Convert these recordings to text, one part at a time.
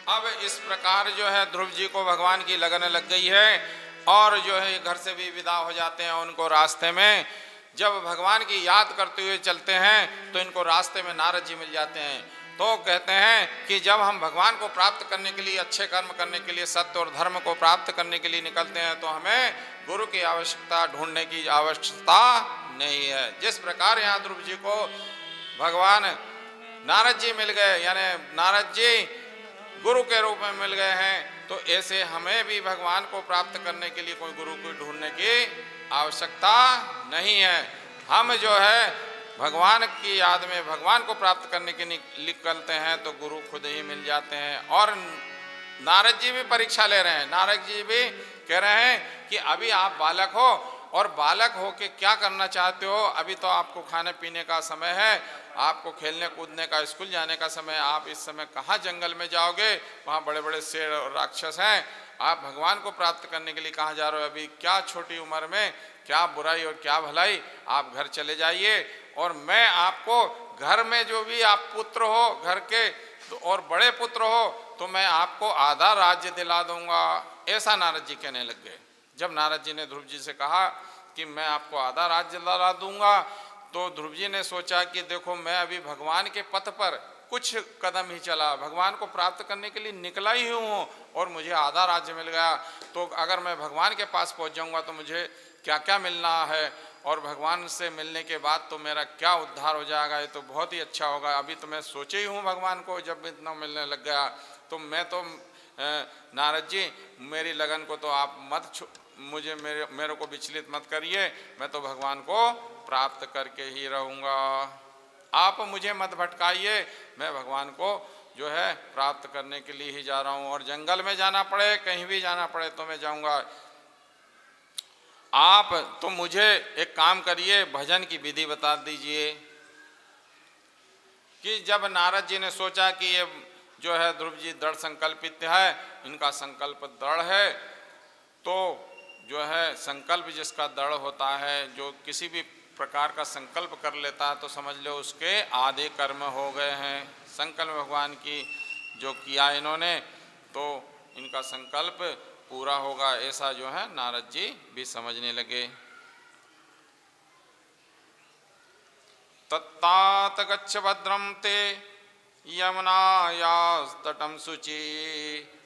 अब इस प्रकार जो है ध्रुव जी को भगवान की लगन लग गई है और जो है घर से भी विदा हो जाते हैं। उनको रास्ते में जब भगवान की याद करते हुए चलते हैं तो इनको रास्ते में नारद जी मिल जाते हैं। तो कहते हैं कि जब हम भगवान को प्राप्त करने के लिए, अच्छे कर्म करने के लिए, सत्य और धर्म को प्राप्त करने के लिए निकलते हैं तो हमें गुरु की आवश्यकता, ढूंढने की आवश्यकता नहीं है। जिस प्रकार यहाँ ध्रुव जी को भगवान नारद जी मिल गए, यानी नारद जी गुरु के रूप में मिल गए हैं, तो ऐसे हमें भी भगवान को प्राप्त करने के लिए कोई गुरु को ढूंढने की आवश्यकता नहीं है। हम जो है भगवान की याद में भगवान को प्राप्त करने के निकलते हैं तो गुरु खुद ही मिल जाते हैं। और नारद जी भी परीक्षा ले रहे हैं। नारद जी भी कह रहे हैं कि अभी आप बालक हो और बालक हो के क्या करना चाहते हो? अभी तो आपको खाने पीने का समय है, आपको खेलने कूदने का, स्कूल जाने का समय। आप इस समय कहाँ जंगल में जाओगे? वहाँ बड़े बड़े शेर और राक्षस हैं। आप भगवान को प्राप्त करने के लिए कहाँ जा रहे हो? अभी क्या छोटी उम्र में क्या बुराई और क्या भलाई, आप घर चले जाइए और मैं आपको घर में जो भी आप पुत्र हो घर के तो और बड़े पुत्र हो तो मैं आपको आधा राज्य दिला दूंगा। ऐसा नारद जी कहने लग गए। जब नारद जी ने ध्रुव जी से कहा कि मैं आपको आधा राज्य दिला दूंगा तो ध्रुव जी ने सोचा कि देखो मैं अभी भगवान के पथ पर कुछ कदम ही चला, भगवान को प्राप्त करने के लिए निकला ही हूँ और मुझे आधा राज्य मिल गया, तो अगर मैं भगवान के पास पहुँच जाऊँगा तो मुझे क्या क्या मिलना है और भगवान से मिलने के बाद तो मेरा क्या उद्धार हो जाएगा, ये तो बहुत ही अच्छा होगा। अभी तो मैं सोचे ही हूँ भगवान को, जब इतना मिलने लग गया तो मैं तो नारद जी मेरी लगन को तो आप मत मुझे मेरे को विचलित मत करिए, मैं तो भगवान को प्राप्त करके ही रहूँगा। आप मुझे मत भटकाइए, मैं भगवान को जो है प्राप्त करने के लिए ही जा रहा हूँ और जंगल में जाना पड़े, कहीं भी जाना पड़े तो मैं जाऊँगा। आप तो मुझे एक काम करिए, भजन की विधि बता दीजिए। कि जब नारद जी ने सोचा कि ये जो है ध्रुव जी दृढ़ संकल्पित है, इनका संकल्प दृढ़ है, तो जो है संकल्प जिसका दृढ़ होता है, जो किसी भी प्रकार का संकल्प कर लेता है तो समझ लो उसके आधे कर्म हो गए हैं। संकल्प भगवान की जो किया इन्होंने तो इनका संकल्प पूरा होगा, ऐसा जो है नारद जी भी समझने लगे। तत्तात गच्छ भद्रम ते यमुनायास्तटं शुचि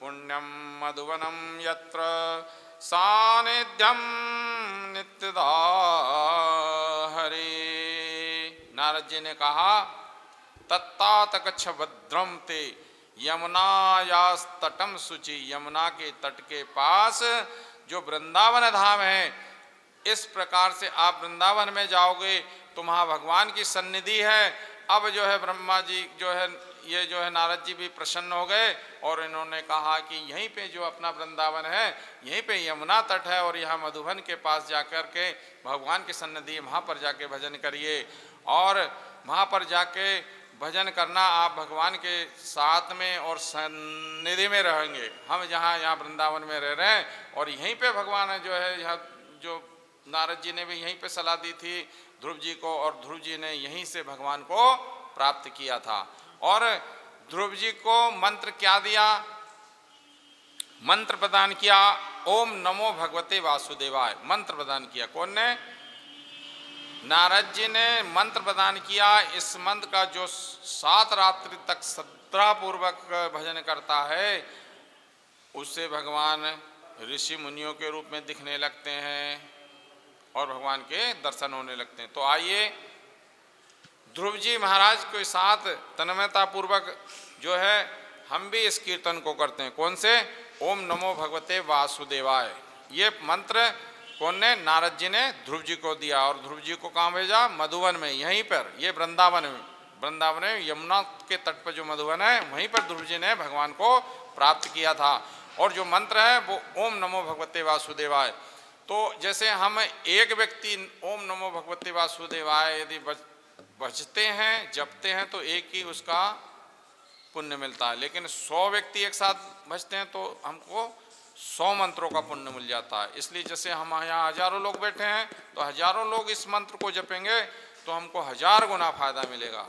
पुण्यम मधुवनम यत्र सानिध्यम नित्यदा हरे। नारद जी ने कहा तत्तात गच्छ भद्रम ते यमुनायास्तटं शुचि, यमुना के तट के पास जो वृंदावन धाम है, इस प्रकार से आप वृंदावन में जाओगे तो वहाँ भगवान की सन्निधि है। अब जो है ब्रह्मा जी जो है ये जो है नारद जी भी प्रसन्न हो गए और इन्होंने कहा कि यहीं पे जो अपना वृंदावन है, यहीं पे यमुना तट है और यहाँ मधुबन के पास जाकर के भगवान की सन्निधि, वहाँ पर जाके भजन करिए और वहाँ पर जाके भजन करना। आप भगवान के साथ में और सन्निधि में रहेंगे। हम यहाँ वृंदावन में रह रहे हैं और यहीं पे भगवान जो है, यहाँ जो नारद जी ने भी यहीं पे सलाह दी थी ध्रुव जी को और ध्रुव जी ने यहीं से भगवान को प्राप्त किया था। और ध्रुव जी को मंत्र क्या दिया? मंत्र प्रदान किया, ओम नमो भगवते वासुदेवाय मंत्र प्रदान किया। कौन ने? नारद जी ने मंत्र प्रदान किया। इस मंत्र का जो 7 रात्रि तक श्रद्धा पूर्वक भजन करता है उससे भगवान ऋषि मुनियों के रूप में दिखने लगते हैं और भगवान के दर्शन होने लगते हैं। तो आइए ध्रुव जी महाराज के साथ तन्मयता पूर्वक जो है हम भी इस कीर्तन को करते हैं। कौन से? ओम नमो भगवते वासुदेवाय। ये मंत्र कौन ने? नारद जी ने ध्रुव जी को दिया। और ध्रुव जी को कहाँ भेजा? मधुवन में, यहीं पर, ये वृंदावन में यमुना के तट पर जो मधुवन है वहीं पर ध्रुव जी ने भगवान को प्राप्त किया था। और जो मंत्र है वो ओम नमो भगवते वासुदेवाय। तो जैसे हम एक व्यक्ति ओम नमो भगवते वासुदेवाय यदि बचते हैं, जपते हैं तो एक ही उसका पुण्य मिलता है, लेकिन 100 व्यक्ति एक साथ बचते हैं तो हमको 100 मंत्रों का पुण्य मिल जाता है। इसलिए जैसे हम यहाँ हजारों लोग बैठे हैं तो हजारों लोग इस मंत्र को जपेंगे तो हमको 1000 गुना फायदा मिलेगा।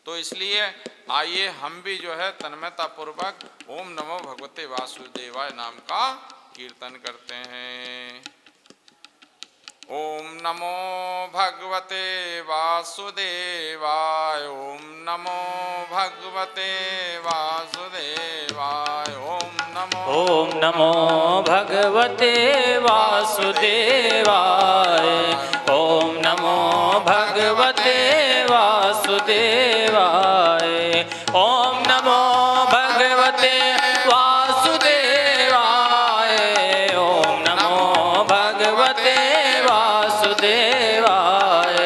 तो इसलिए आइए हम भी जो है तन्मयता पूर्वक ओम नमो भगवते वासुदेवाय नाम का कीर्तन करते हैं। ओम नमो भगवते वासुदेवाय, ओम नमो भगवते वासुदेवाय, ओम नमो भगवते वासुदेवाय, ओम नमो भगवते वासुदेवाय, ओम नमो भगवते वासुदेवाय, ओम नमो भगवते वासुदेवाय,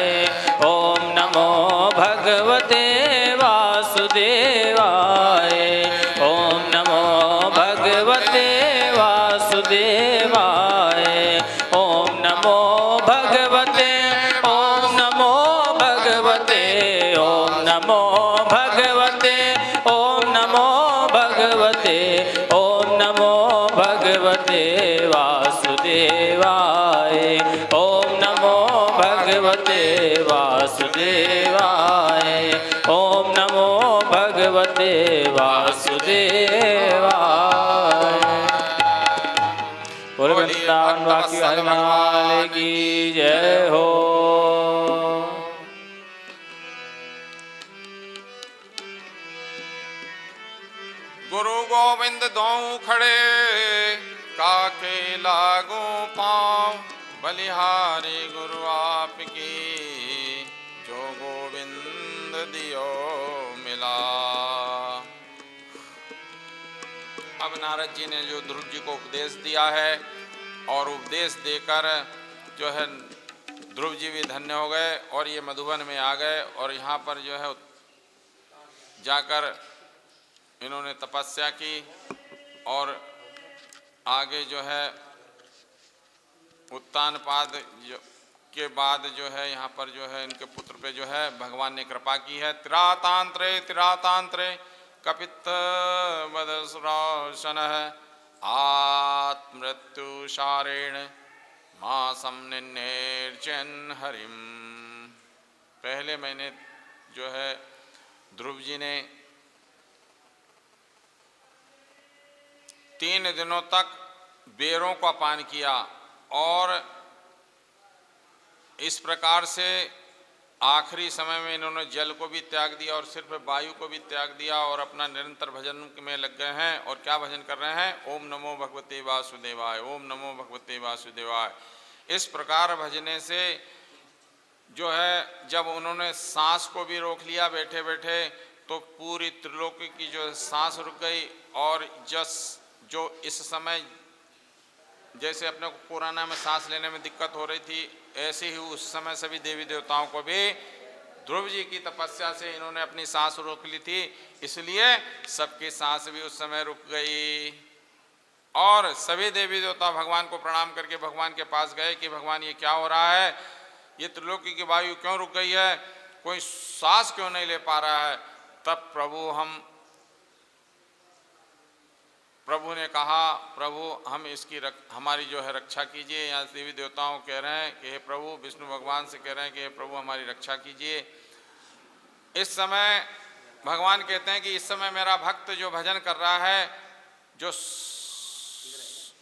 ओम नमो भगवते वासुदेवाय, ओम नमो भगवते वासुदेवाय, ओम नमो भगवते, ओम नमो भगवते, ओम नमो भगवते, ओम नमो भगवते, ओम नमो भगवते वासुदेवाय, ओम नमो भगवते वासुदेवाय, ओम नमो भगवते वासुदेवाय। बोल वृंदावन वाकी हरिलाल की जय हो। गुरु गोविंद दोऊ खड़े काके लागू पाँव, बलिहारी गुरु आपकी जो गोविंद दियो मिला। अब नारद जी ने जो ध्रुव जी को उपदेश दिया है और उपदेश देकर जो है ध्रुव जी भी धन्य हो गए और ये मधुबन में आ गए और यहाँ पर जो है जाकर इन्होंने तपस्या की और आगे जो है उत्तानपाद के बाद जो है यहाँ पर जो है इनके पुत्र पे जो है भगवान ने कृपा की है। तिरातांत्रे तिरातांत्रे कपित वदसुराशन आत्मृत्युशारेण मासम निन्नेर्चन हरिम। पहले मैंने जो है ध्रुव जी ने 3 दिनों तक बेरों का पान किया और इस प्रकार से आखिरी समय में इन्होंने जल को भी त्याग दिया और सिर्फ वायु को भी त्याग दिया और अपना निरंतर भजन में लग गए हैं। और क्या भजन कर रहे हैं? ओम नमो भगवते वासुदेवाय, ओम नमो भगवते वासुदेवाय। इस प्रकार भजने से जो है जब उन्होंने सांस को भी रोक लिया बैठे बैठे तो पूरी त्रिलोकी की जो सांस रुक गई और जो इस समय जैसे अपने को कोरोना में सांस लेने में दिक्कत हो रही थी ऐसे ही उस समय सभी देवी देवताओं को भी ध्रुव जी की तपस्या से इन्होंने अपनी सांस रोक ली थी, इसलिए सबकी सांस भी उस समय रुक गई। और सभी देवी देवता भगवान को प्रणाम करके भगवान के पास गए कि भगवान ये क्या हो रहा है, ये त्रिलोकी की वायु क्यों रुक गई है, कोई सांस क्यों नहीं ले पा रहा है। तब प्रभु ने कहा, प्रभु हम इसकी हमारी जो है रक्षा कीजिए। यहाँ देवी देवताओं कह रहे हैं कि हे प्रभु, विष्णु भगवान से कह रहे हैं कि हे प्रभु हमारी रक्षा कीजिए। इस समय भगवान कहते हैं कि इस समय मेरा भक्त जो भजन कर रहा है,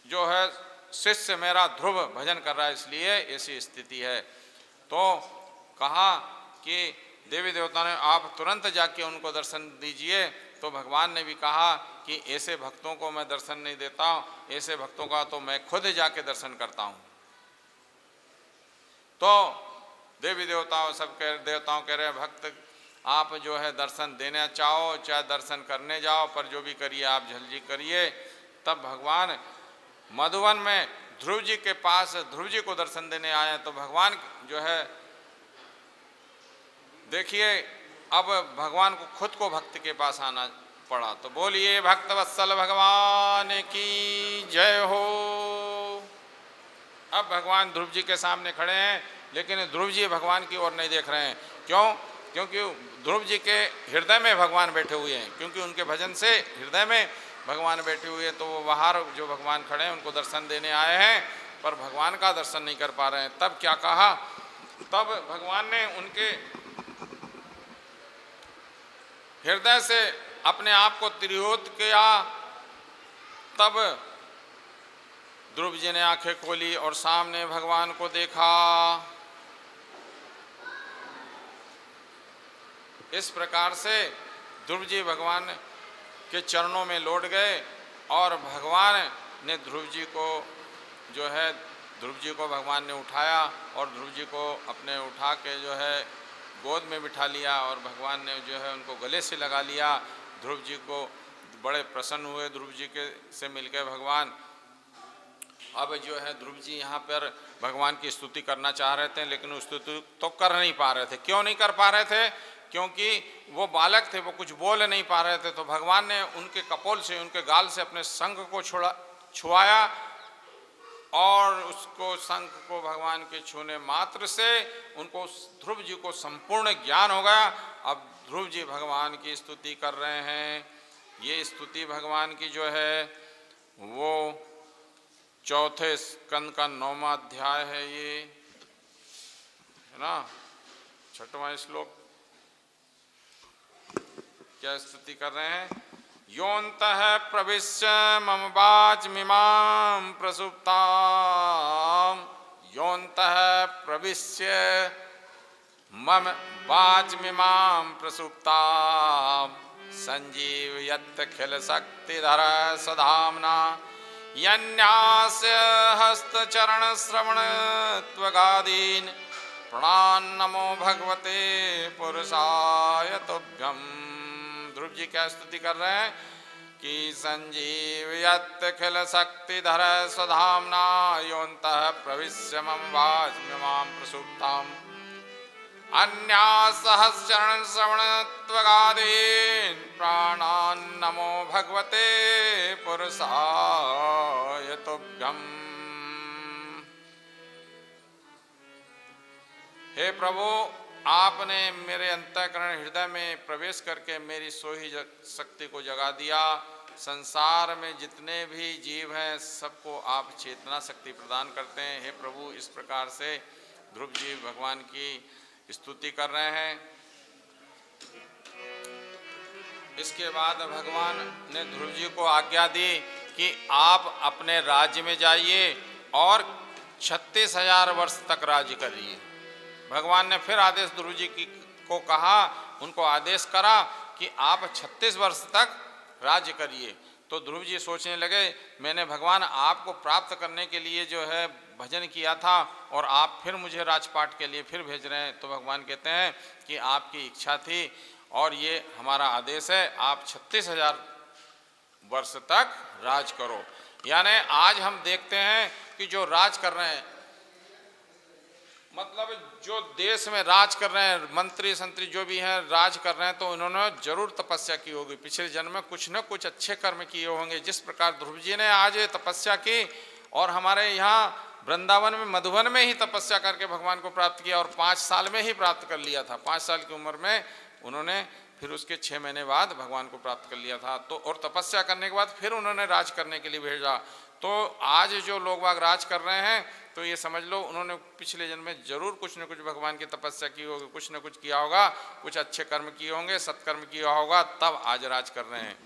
जो है शिष्य मेरा ध्रुव भजन कर रहा है, इसलिए ऐसी स्थिति है। तो कहा कि देवी देवता ने आप तुरंत जाके उनको दर्शन दीजिए। तो भगवान ने भी कहा कि ऐसे भक्तों को मैं दर्शन नहीं देता हूँ, ऐसे भक्तों का तो मैं खुद जाके दर्शन करता हूँ। तो देवी देवताओं देवताओं कह रहे हैं भक्त आप जो है दर्शन देना चाहो चाहे दर्शन करने जाओ, पर जो भी करिए आप जल्दी करिए। तब भगवान मधुवन में ध्रुव जी के पास ध्रुव जी को दर्शन देने आए। तो भगवान जो है देखिए अब भगवान को खुद को भक्त के पास आना पड़ा। तो बोलिए भक्त वत्सल भगवान की जय हो। अब भगवान ध्रुव जी के सामने खड़े हैं, लेकिन ध्रुव जी भगवान की ओर नहीं देख रहे हैं। क्यों? क्योंकि ध्रुव जी के हृदय में भगवान बैठे हुए हैं, क्योंकि उनके भजन से हृदय में भगवान बैठे हुए हैं। तो वो बाहर जो भगवान खड़े हैं उनको दर्शन देने आए हैं, पर भगवान का दर्शन नहीं कर पा रहे हैं। तब क्या कहा? तब भगवान ने उनके हृदय से अपने आप को तिरहुत किया, तब ध्रुव जी ने आंखें खोली और सामने भगवान को देखा। इस प्रकार से ध्रुव जी भगवान के चरणों में लौट गए और भगवान ने ध्रुव जी को जो है ध्रुव जी को भगवान ने उठाया और ध्रुव जी को अपने उठा के जो है गोद में बिठा लिया और भगवान ने जो है उनको गले से लगा लिया। ध्रुव जी को बड़े प्रसन्न हुए ध्रुव जी के से मिलकर भगवान। अब जो है ध्रुव जी यहाँ पर भगवान की स्तुति करना चाह रहे थे, लेकिन उस स्तुति तो कर नहीं पा रहे थे। क्यों नहीं कर पा रहे थे? क्योंकि वो बालक थे, वो कुछ बोल नहीं पा रहे थे। तो भगवान ने उनके कपोल से, उनके गाल से अपने शंख को छुआया और उसको शंख को भगवान के छूने मात्र से उनको ध्रुव जी को संपूर्ण ज्ञान हो गया। अब ध्रुव जी भगवान की स्तुति कर रहे हैं। ये स्तुति भगवान की जो है वो चौथे स्कंद का 9वां अध्याय है, ये है ना, 6वां श्लोक। क्या स्तुति कर रहे हैं? योऽन्तः प्रविश्य मम वाचमिमां प्रसुप्तां, योऽन्तः प्रविश्य मम वाचमिमां प्रसुप्तां, संजीवयत्यखिल शक्तिधर सधाम्ना, यन्यास्य हस्तचरणश्रवणत्वगादीन् प्रणान्नमो भगवते पुरुषाय तुभ्यम्। ध्रुव जी क्या स्तुति कर रहे हैं कि संजीवयत्यखिल शक्तिधर स्वधाम्ना, योऽन्तः प्रविश्य मम वाचमिमां प्रसुप्ताम्, अन्यासहस्रचरणश्रवणत्वगादीन् प्राणान्नमो भगवते पुरुषाय तुभ्यम्। हे प्रभु, आपने मेरे अंतःकरण हृदय में प्रवेश करके मेरी सोही शक्ति को जगा दिया। संसार में जितने भी जीव हैं सबको आप चेतना शक्ति प्रदान करते हैं। हे प्रभु, इस प्रकार से ध्रुव जी भगवान की स्तुति कर रहे हैं। इसके बाद भगवान ने ध्रुव जी को आज्ञा दी कि आप अपने राज्य में जाइए और 36,000 वर्ष तक राज्य करिए। भगवान ने फिर आदेश ध्रुव जी को कहा, उनको आदेश करा कि आप 36 वर्ष तक राज्य करिए। तो ध्रुव जी सोचने लगे, मैंने भगवान आपको प्राप्त करने के लिए जो है भजन किया था और आप फिर मुझे राजपाट के लिए फिर भेज रहे हैं। तो भगवान कहते हैं कि आपकी इच्छा थी और ये हमारा आदेश है, आप 36,000 वर्ष तक राज करो। यानी आज हम देखते हैं कि जो राज कर रहे हैं, मतलब जो देश में राज कर रहे हैं, मंत्री संतरी जो भी हैं राज कर रहे हैं, तो उन्होंने जरूर तपस्या की होगी। पिछले जन्म में कुछ न कुछ अच्छे कर्म किए होंगे। जिस प्रकार ध्रुव जी ने आज तपस्या की और हमारे यहाँ वृंदावन में मधुबन में ही तपस्या करके भगवान को प्राप्त किया और 5 साल में ही प्राप्त कर लिया था। 5 साल की उम्र में उन्होंने फिर उसके 6 महीने बाद भगवान को प्राप्त कर लिया था। तो और तपस्या करने के बाद फिर उन्होंने राज करने के लिए भेजा। तो आज जो लोग बाग राज कर रहे हैं, तो ये समझ लो उन्होंने पिछले जन्म में जरूर कुछ न कुछ भगवान की तपस्या की होगी, कुछ न कुछ किया होगा, कुछ अच्छे कर्म किए होंगे, सत्कर्म किया होगा, तब आज राज कर रहे हैं।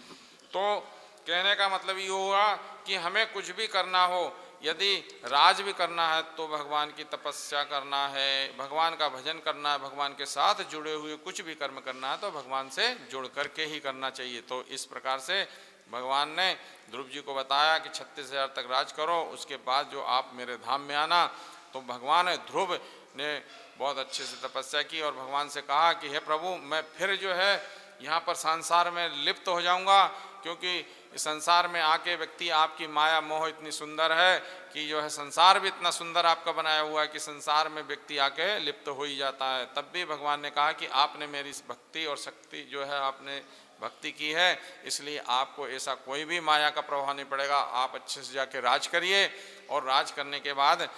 तो कहने का मतलब ये हुआ कि हमें कुछ भी करना हो, यदि राज भी करना है तो भगवान की तपस्या करना है, भगवान का भजन करना है, भगवान के साथ जुड़े हुए कुछ भी कर्म करना है तो भगवान से जुड़ करके ही करना चाहिए। तो इस प्रकार से भगवान ने ध्रुव जी को बताया कि 36,000 तक राज करो, उसके बाद जो आप मेरे धाम में आना। तो भगवान ध्रुव ने बहुत अच्छे से तपस्या की और भगवान से कहा कि हे प्रभु, मैं फिर जो है यहाँ पर संसार में लिप्त हो जाऊँगा, क्योंकि इस संसार में आके व्यक्ति, आपकी माया मोह इतनी सुंदर है कि जो है संसार भी इतना सुंदर आपका बनाया हुआ है कि संसार में व्यक्ति आके लिप्त हो ही जाता है। तब भी भगवान ने कहा कि आपने मेरी इस भक्ति और शक्ति जो है आपने भक्ति की है, इसलिए आपको ऐसा कोई भी माया का प्रभाव नहीं पड़ेगा। आप अच्छे से जाके राज करिए। और राज करने के बाद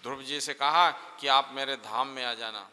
ध्रुव जी से कहा कि आप मेरे धाम में आ जाना।